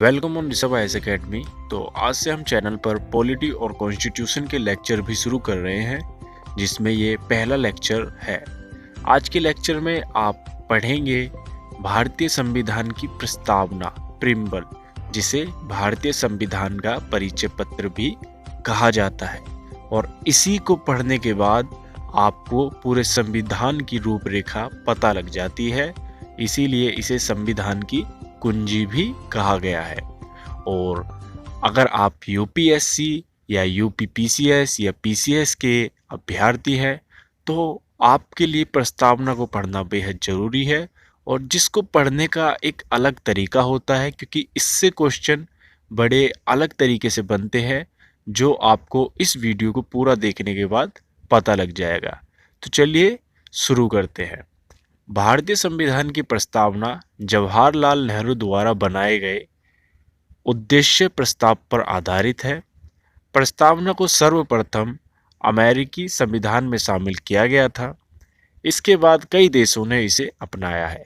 Welcome on Rishabh IAS academy. तो आज से हम चैनल पर पॉलिटी और कॉन्स्टिट्यूशन के लेक्चर भी शुरू कर रहे हैं, जिसमें ये पहला लेक्चर है। आज के लेक्चर में आप पढ़ेंगे भारतीय संविधान की प्रस्तावना, प्रिम्बल, जिसे भारतीय संविधान का परिचय पत्र भी कहा जाता है। और इसी को पढ़ने के बाद आपको पूरे संविधान की रूपरेखा पता लग जाती है, इसीलिए इसे संविधान की कुंजी भी कहा गया है। और अगर आप यूपीएससी या यूपीपीसीएस या पीसीएस के अभ्यर्थी हैं तो आपके लिए प्रस्तावना को पढ़ना बेहद ज़रूरी है। और जिसको पढ़ने का एक अलग तरीका होता है, क्योंकि इससे क्वेश्चन बड़े अलग तरीके से बनते हैं, जो आपको इस वीडियो को पूरा देखने के बाद पता लग जाएगा। तो चलिए शुरू करते हैं। भारतीय संविधान की प्रस्तावना जवाहरलाल नेहरू द्वारा बनाए गए उद्देश्य प्रस्ताव पर आधारित है। प्रस्तावना को सर्वप्रथम अमेरिकी संविधान में शामिल किया गया था। इसके बाद कई देशों ने इसे अपनाया है।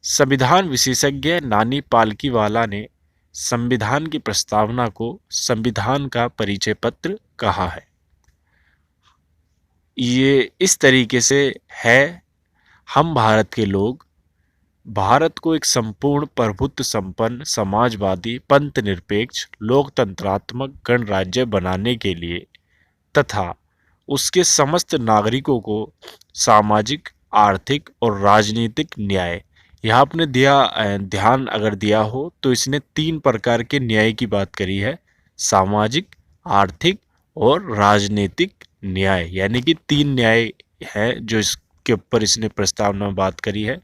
संविधान विशेषज्ञ नानी पालकीवाला ने संविधान की प्रस्तावना को संविधान का परिचय पत्र कहा है। ये इस तरीके से है, हम भारत के लोग भारत को एक संपूर्ण प्रभुत्व संपन्न समाजवादी पंथ निरपेक्ष लोकतंत्रात्मक गणराज्य बनाने के लिए तथा उसके समस्त नागरिकों को सामाजिक, आर्थिक और राजनीतिक न्याय, यहाँ आपने ध्यान अगर दिया हो तो इसने 3 प्रकार के न्याय की बात करी है। सामाजिक, आर्थिक और राजनीतिक न्याय, यानी कि 3 न्याय है जो इसके ऊपर इसने प्रस्तावना में बात करी है।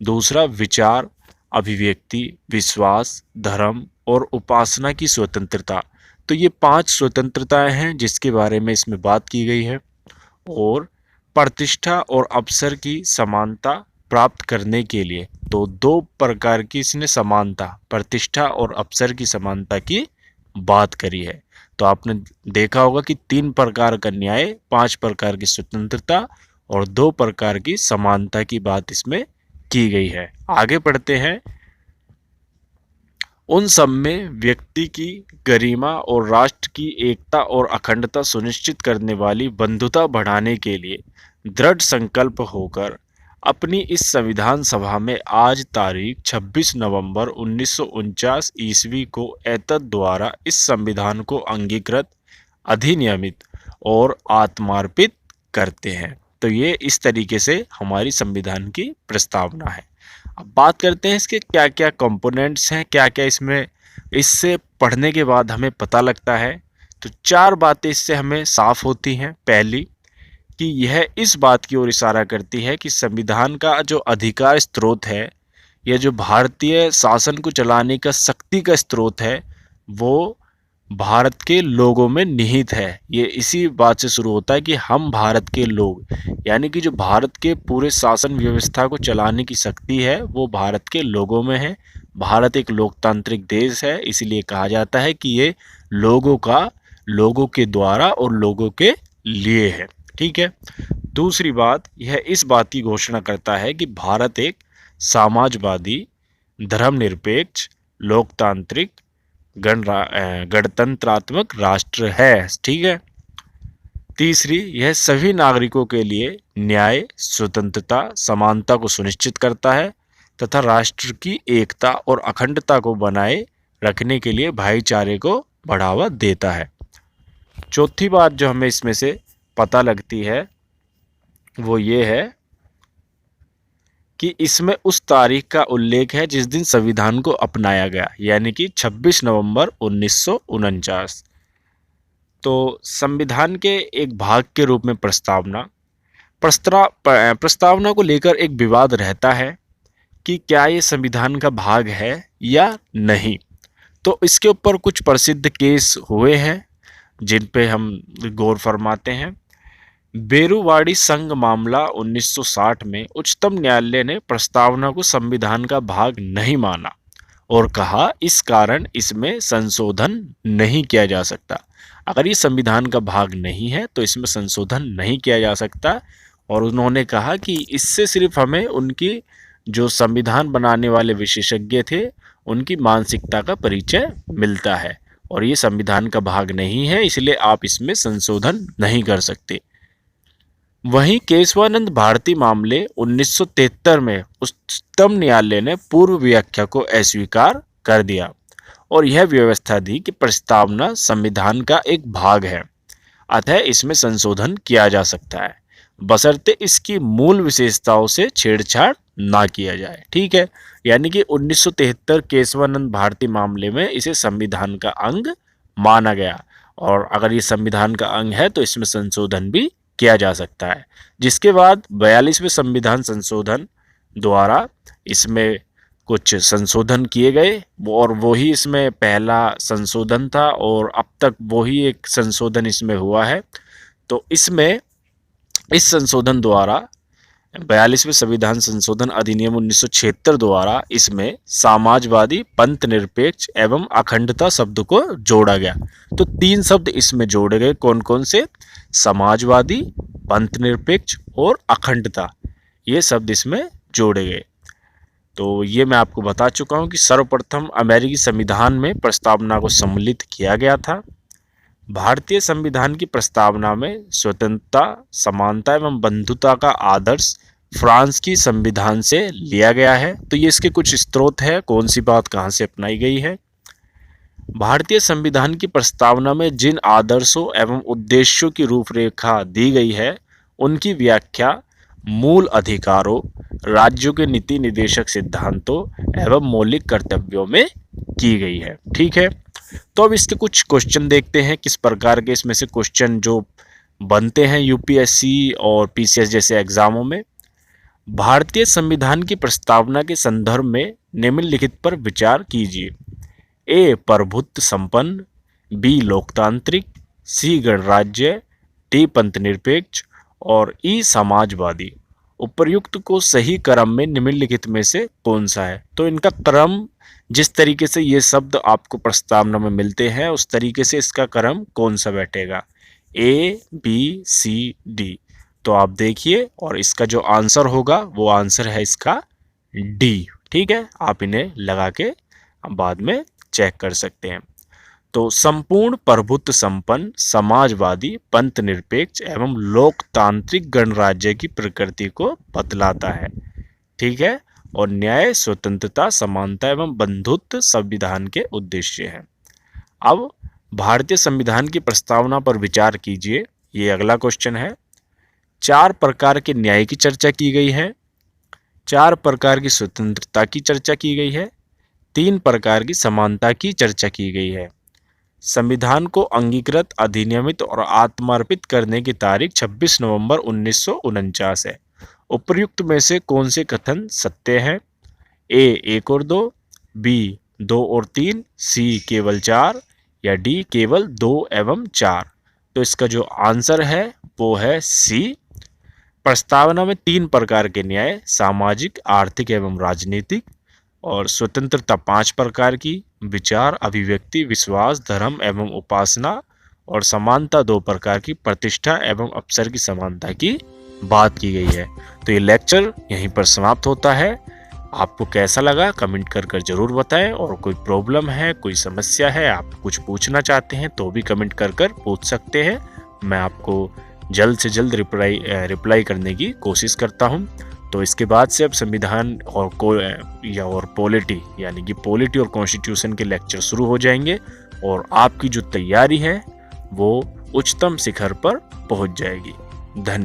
दूसरा, विचार, अभिव्यक्ति, विश्वास, धर्म और उपासना की स्वतंत्रता। तो ये 5 स्वतंत्रताएं हैं जिसके बारे में इसमें बात की गई है। और प्रतिष्ठा और अवसर की समानता प्राप्त करने के लिए तो 2 प्रकार की इसने समानता, प्रतिष्ठा और अवसर की समानता की बात करी है। तो आपने देखा होगा कि 3 प्रकार का न्याय, 5 प्रकार की स्वतंत्रता और 2 प्रकार की समानता की बात इसमें की गई है। आगे पढ़ते हैं। उन सब में व्यक्ति की गरिमा और राष्ट्र की एकता और अखंडता सुनिश्चित करने वाली बंधुता बढ़ाने के लिए दृढ़ संकल्प होकर अपनी इस संविधान सभा में आज तारीख 26 नवंबर 1949 ईस्वी को एतद द्वारा इस संविधान को अंगीकृत, अधिनियमित और आत्मार्पित करते हैं। तो ये इस तरीके से हमारी संविधान की प्रस्तावना है। अब बात करते हैं इसके क्या क्या कंपोनेंट्स हैं, क्या क्या इसमें इससे पढ़ने के बाद हमें पता लगता है। तो 4 बातें इससे हमें साफ होती हैं। पहली कि यह इस बात की ओर इशारा करती है कि संविधान का जो अधिकार स्रोत है, यह जो भारतीय शासन को चलाने का शक्ति का स्रोत है, वो भारत के लोगों में निहित है। ये इसी बात से शुरू होता है कि हम भारत के लोग, यानी कि जो भारत के पूरे शासन व्यवस्था को चलाने की शक्ति है वो भारत के लोगों में है। भारत एक लोकतांत्रिक देश है, इसलिए कहा जाता है कि ये लोगों के द्वारा और लोगों के लिए है। ठीक है। दूसरी बात, यह इस बात की घोषणा करता है कि भारत एक समाजवादी, धर्मनिरपेक्ष, लोकतांत्रिक, गणतंत्रात्मक राष्ट्र है। ठीक है। तीसरी, यह सभी नागरिकों के लिए न्याय, स्वतंत्रता, समानता को सुनिश्चित करता है तथा राष्ट्र की एकता और अखंडता को बनाए रखने के लिए भाईचारे को बढ़ावा देता है। चौथी बात जो हमें इसमें से पता लगती है वो ये है कि इसमें उस तारीख का उल्लेख है जिस दिन संविधान को अपनाया गया, यानी कि 26 नवंबर 1949। तो संविधान के एक भाग के रूप में प्रस्तावना को लेकर एक विवाद रहता है कि क्या ये संविधान का भाग है या नहीं। तो इसके ऊपर कुछ प्रसिद्ध केस हुए हैं जिन पे हम गौर फरमाते हैं। बेरुवाड़ी संघ मामला 1960 में उच्चतम न्यायालय ने प्रस्तावना को संविधान का भाग नहीं माना और कहा इस कारण इसमें संशोधन नहीं किया जा सकता। अगर ये संविधान का भाग नहीं है तो इसमें संशोधन नहीं किया जा सकता। और उन्होंने कहा कि इससे सिर्फ हमें उनकी जो संविधान बनाने वाले विशेषज्ञ थे उनकी मानसिकता का परिचय मिलता है और ये संविधान का भाग नहीं है, इसलिए आप इसमें संशोधन नहीं कर सकते। वहीं केशवानंद भारती मामले 1973 में उच्चतम न्यायालय ने पूर्व व्याख्या को अस्वीकार कर दिया और यह व्यवस्था दी कि प्रस्तावना संविधान का एक भाग है, अतः इसमें संशोधन किया जा सकता है, बशर्ते इसकी मूल विशेषताओं से छेड़छाड़ ना किया जाए। ठीक है, यानी कि 1973 केशवानंद भारती मामले में इसे संविधान का अंग माना गया और अगर ये संविधान का अंग है तो इसमें संशोधन भी किया जा सकता है। जिसके बाद 42वें संविधान संशोधन द्वारा इसमें कुछ संशोधन किए गए और वही इसमें पहला संशोधन था और अब तक वही एक संशोधन इसमें हुआ है। तो इसमें इस संशोधन द्वारा 42वें संविधान संशोधन अधिनियम 1976 द्वारा इसमें समाजवादी, पंथ निरपेक्ष एवं अखंडता शब्द को जोड़ा गया। तो 3 शब्द इसमें जोड़े गए, कौन कौन से? समाजवादी, पंथ निरपेक्ष और अखंडता, ये शब्द इसमें जोड़े गए। तो ये मैं आपको बता चुका हूँ कि सर्वप्रथम अमेरिकी संविधान में प्रस्तावना को सम्मिलित किया गया था। भारतीय संविधान की प्रस्तावना में स्वतंत्रता, समानता एवं बंधुता का आदर्श फ्रांस की संविधान से लिया गया है। तो ये इसके कुछ स्रोत है, कौन सी बात कहाँ से अपनाई गई है। भारतीय संविधान की प्रस्तावना में जिन आदर्शों एवं उद्देश्यों की रूपरेखा दी गई है उनकी व्याख्या मूल अधिकारों, राज्यों के नीति निर्देशक सिद्धांतों एवं मौलिक कर्तव्यों में की गई है। ठीक है, तो अब इसके कुछ क्वेश्चन देखते हैं, किस प्रकार के इसमें से क्वेश्चन जो बनते हैं यूपीएससी और पीसीएस जैसे एग्जामों में। भारतीय संविधान की प्रस्तावना के संदर्भ में निम्नलिखित पर विचार कीजिए। ए प्रभुत्व संपन्न, बी लोकतांत्रिक, सी गणराज्य, डी पंथ निरपेक्ष और ई समाजवादी। उपर्युक्त को सही क्रम में निम्नलिखित में से कौन सा है? तो इनका क्रम, जिस तरीके से ये शब्द आपको प्रस्तावना में मिलते हैं उस तरीके से इसका क्रम कौन सा बैठेगा? ए, बी, सी, डी। तो आप देखिए और इसका जो आंसर होगा वो आंसर है इसका डी। ठीक है, आप इन्हें लगा के बाद में चेक कर सकते हैं। तो संपूर्ण प्रभुत्व संपन्न, समाजवादी, पंथ निरपेक्ष एवं लोकतांत्रिक गणराज्य की प्रकृति को बतलाता है। ठीक है, और न्याय, स्वतंत्रता, समानता एवं बंधुत्व संविधान के उद्देश्य हैं। अब भारतीय संविधान की प्रस्तावना पर विचार कीजिए, ये अगला क्वेश्चन है। 4 प्रकार के न्याय की चर्चा की गई है, 4 प्रकार की स्वतंत्रता की चर्चा की गई है, 3 प्रकार की समानता की चर्चा की गई है। संविधान को अंगीकृत, अधिनियमित और आत्मार्पित करने की तारीख 26 नवंबर 1949 है। उपर्युक्त में से कौन से कथन सत्य हैं? ए 1 और 2, बी 2 और 3, सी केवल 4 या डी केवल 2 एवं 4। तो इसका जो आंसर है वो है सी। प्रस्तावना में 3 प्रकार के न्याय, सामाजिक, आर्थिक एवं राजनीतिक, और स्वतंत्रता 5 प्रकार की, विचार, अभिव्यक्ति, विश्वास, धर्म एवं उपासना, और समानता 2 प्रकार की, प्रतिष्ठा एवं अवसर की समानता की बात की गई है। तो ये लेक्चर यहीं पर समाप्त होता है। आपको कैसा लगा कमेंट कर जरूर बताएं, और कोई प्रॉब्लम है, कोई समस्या है, आप कुछ पूछना चाहते हैं तो भी कमेंट कर पूछ सकते हैं। मैं आपको जल्द से जल्द रिप्लाई करने की कोशिश करता हूं। तो इसके बाद से अब संविधान और पॉलिटी यानी कि पॉलिटी और कॉन्स्टिट्यूशन के लेक्चर शुरू हो जाएंगे और आपकी जो तैयारी है वो उच्चतम शिखर पर पहुंच जाएगी। धन्यवाद।